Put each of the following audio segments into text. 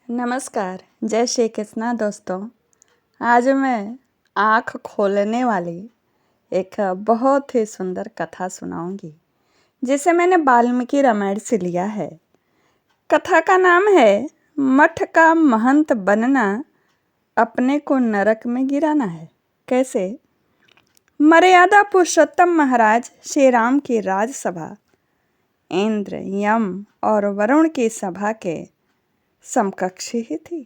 नमस्कार, जय श्री कृष्णा दोस्तों। आज मैं आँख खोलने वाली एक बहुत ही सुंदर कथा सुनाऊंगी, जिसे मैंने वाल्मीकि रामायण से लिया है। कथा का नाम है मठ का महंत बनना, अपने को नरक में गिराना है। कैसे? मर्यादा पुरुषोत्तम महाराज श्री राम की राजसभा इंद्र, यम और वरुण की सभा के समकक्ष ही थी।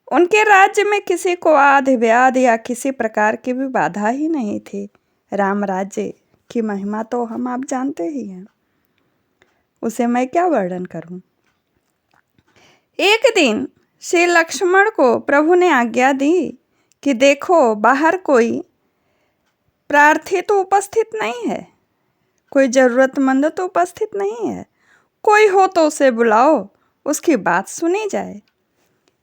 उनके राज्य में किसी को आदि व्याधि या किसी प्रकार की भी बाधा ही नहीं थी। राम राज्य की महिमा तो हम आप जानते ही हैं, उसे मैं क्या वर्णन करूं। एक दिन श्री लक्ष्मण को प्रभु ने आज्ञा दी कि देखो, बाहर कोई प्रार्थी तो उपस्थित नहीं है, कोई जरूरतमंद तो उपस्थित नहीं है, कोई हो तो उसे बुलाओ, उसकी बात सुनी जाए।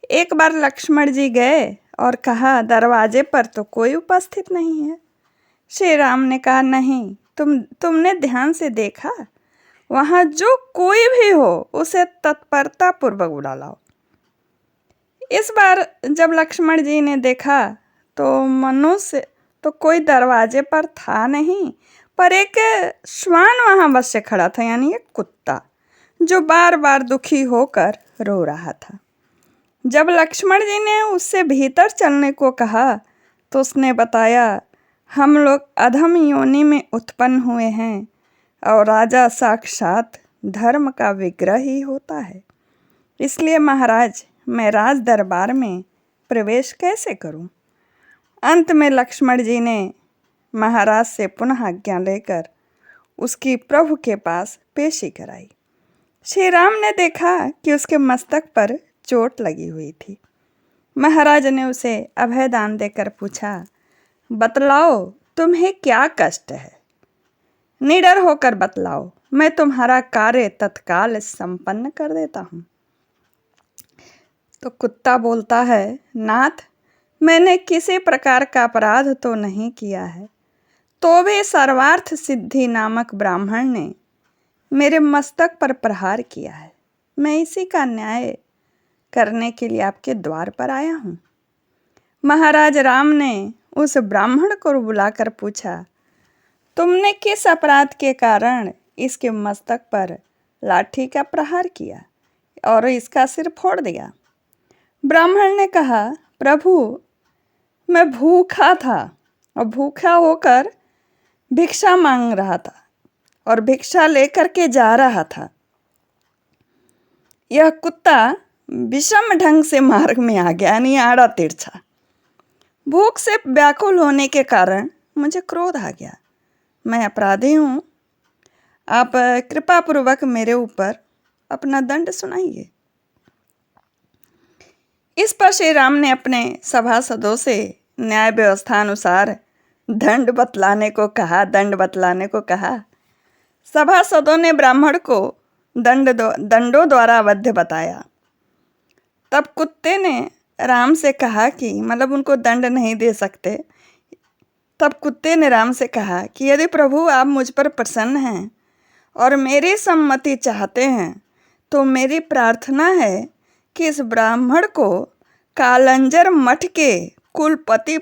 एक बार लक्ष्मण जी गए और कहा, दरवाजे पर तो कोई उपस्थित नहीं है। श्री राम ने कहा, नहीं, तुमने ध्यान से देखा? वहां जो कोई भी हो उसे तत्परता पूर्वक बुला लाओ। इस बार जब लक्ष्मण जी ने देखा तो मनुष्य तो कोई दरवाजे पर था नहीं, पर एक श्वान वहां बस से खड़ा था, यानी एक कुत्ता, जो बार बार दुखी होकर रो रहा था। जब लक्ष्मण जी ने उससे भीतर चलने को कहा तो उसने बताया, हम लोग अधम योनि में उत्पन्न हुए हैं और राजा साक्षात धर्म का विग्रह ही होता है, इसलिए महाराज मैं राज दरबार में प्रवेश कैसे करूं? अंत में लक्ष्मण जी ने महाराज से पुनः आज्ञा लेकर उसकी प्रभु के पास पेशी कराई। श्री राम ने देखा कि उसके मस्तक पर चोट लगी हुई थी। महाराज ने उसे अभय दान देकर पूछा, बतलाओ तुम्हें क्या कष्ट है? निडर होकर बतलाओ, मैं तुम्हारा कार्य तत्काल संपन्न कर देता हूँ। तो कुत्ता बोलता है, नाथ, मैंने किसी प्रकार का अपराध तो नहीं किया है, तो भी सर्वार्थ सिद्धि नामक ब्राह्मण ने मेरे मस्तक पर प्रहार किया है। मैं इसी का न्याय करने के लिए आपके द्वार पर आया हूँ। महाराज राम ने उस ब्राह्मण को बुलाकर पूछा, तुमने किस अपराध के कारण इसके मस्तक पर लाठी का प्रहार किया और इसका सिर फोड़ दिया? ब्राह्मण ने कहा, प्रभु, मैं भूखा था और भूखा होकर भिक्षा मांग रहा था और भिक्षा लेकर के जा रहा था। यह कुत्ता विषम ढंग से मार्ग में आ गया, यानी आड़ा तिरछा। भूख से व्याकुल होने के कारण मुझे क्रोध आ गया। मैं अपराधी हूँ, आप कृपा पूर्वक मेरे ऊपर अपना दंड सुनाइए। इस पर श्री राम ने अपने सभासदों से न्याय व्यवस्था अनुसार दंड बतलाने को कहा। सभासदों ने ब्राह्मण को दंडों द्वारा अवध्य बताया। तब कुत्ते ने राम से कहा कि उनको दंड नहीं दे सकते। तब कुत्ते ने राम से कहा कि यदि प्रभु आप मुझ पर प्रसन्न हैं और मेरी सम्मति चाहते हैं तो मेरी प्रार्थना है कि इस ब्राह्मण को कालंजर मठ के कुलपति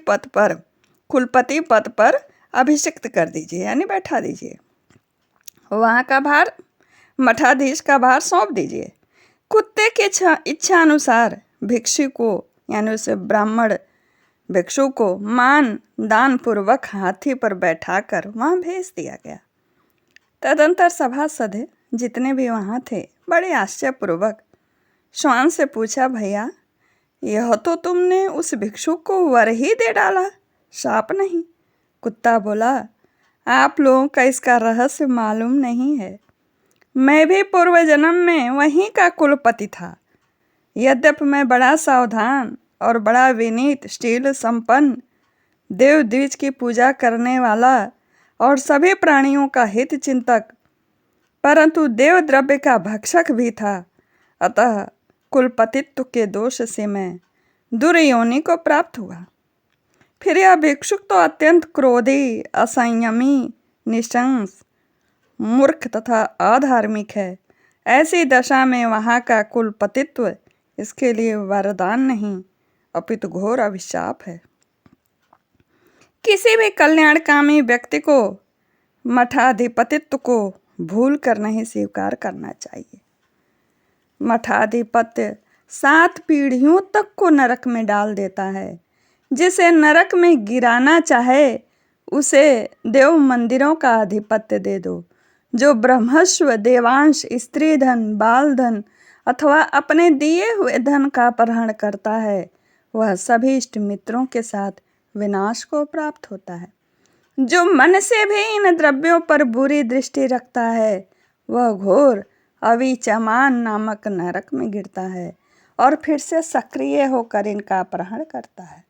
पद पर अभिषिक्त कर दीजिए, यानी बैठा दीजिए। वहाँ का भार, मठाधीश का भार सौंप दीजिए। कुत्ते की इच्छा अनुसार भिक्षु को, यानी उसे ब्राह्मण भिक्षु को मान दान पूर्वक हाथी पर बैठाकर वहाँ भेज दिया गया। तदंतर सभासद जितने भी वहाँ थे बड़े आश्चर्यपूर्वक श्वान से पूछा, भैया, यह तो तुमने उस भिक्षु को वर ही दे डाला, शाप नहीं। कुत्ता बोला, आप लोगों का इसका रहस्य मालूम नहीं है। मैं भी पूर्व जन्म में वहीं का कुलपति था। यद्यपि मैं बड़ा सावधान और बड़ा विनीत, शील संपन्न, देव द्विज की पूजा करने वाला और सभी प्राणियों का हित चिंतक, परंतु देव द्रव्य का भक्षक भी था। अतः कुलपतित्व के दोष से मैं दुर्योनि को प्राप्त हुआ। फिर यह भिक्षुक तो अत्यंत क्रोधी, असंयमी, निशंस, मूर्ख तथा अधार्मिक है। ऐसी दशा में वहाँ का कुलपतित्व इसके लिए वरदान नहीं अपितु घोर अभिशाप है। किसी भी कल्याणकामी व्यक्ति को मठाधिपतित्व को भूल कर नहीं स्वीकार करना चाहिए। मठाधिपत्य 7 पीढ़ियों तक को नरक में डाल देता है। जिसे नरक में गिराना चाहे उसे देव मंदिरों का अधिपत्य दे दो। जो ब्रह्मस्व, देवांश, स्त्री धन, बाल धन अथवा अपने दिए हुए धन का अपहरण करता है वह सभी इष्ट मित्रों के साथ विनाश को प्राप्त होता है। जो मन से भी इन द्रव्यों पर बुरी दृष्टि रखता है वह घोर अविचमान नामक नरक में गिरता है और फिर से सक्रिय होकर इनका अपहरण करता है।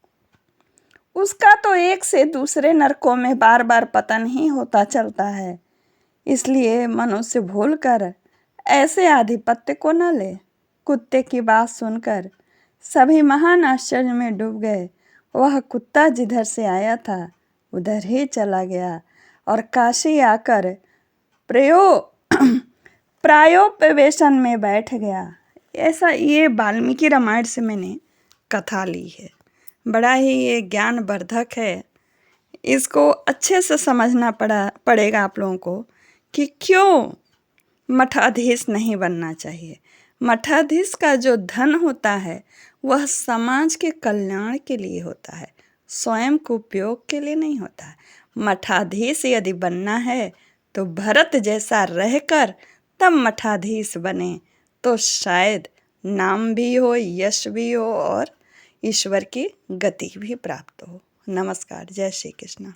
उसका तो एक से दूसरे नरकों में बार बार पतन ही होता चलता है। इसलिए मनुष्य भूलकर ऐसे आधिपत्य को न ले। कुत्ते की बात सुनकर सभी महान आश्चर्य में डूब गए। वह कुत्ता जिधर से आया था उधर ही चला गया और काशी आकर प्रायोपवेशन में बैठ गया। ऐसा ये वाल्मीकि रामायण से मैंने कथा ली है। बड़ा ही ये ज्ञानवर्धक है। इसको अच्छे से समझना पड़ेगा आप लोगों को कि क्यों मठाधीश नहीं बनना चाहिए। मठाधीश का जो धन होता है वह समाज के कल्याण के लिए होता है, स्वयं के उपयोग के लिए नहीं होता है। मठाधीश यदि बनना है तो भरत जैसा रहकर तब मठाधीश बने तो शायद नाम भी हो, यश भी हो और ईश्वर की गति भी प्राप्त हो। नमस्कार। जय श्री कृष्ण।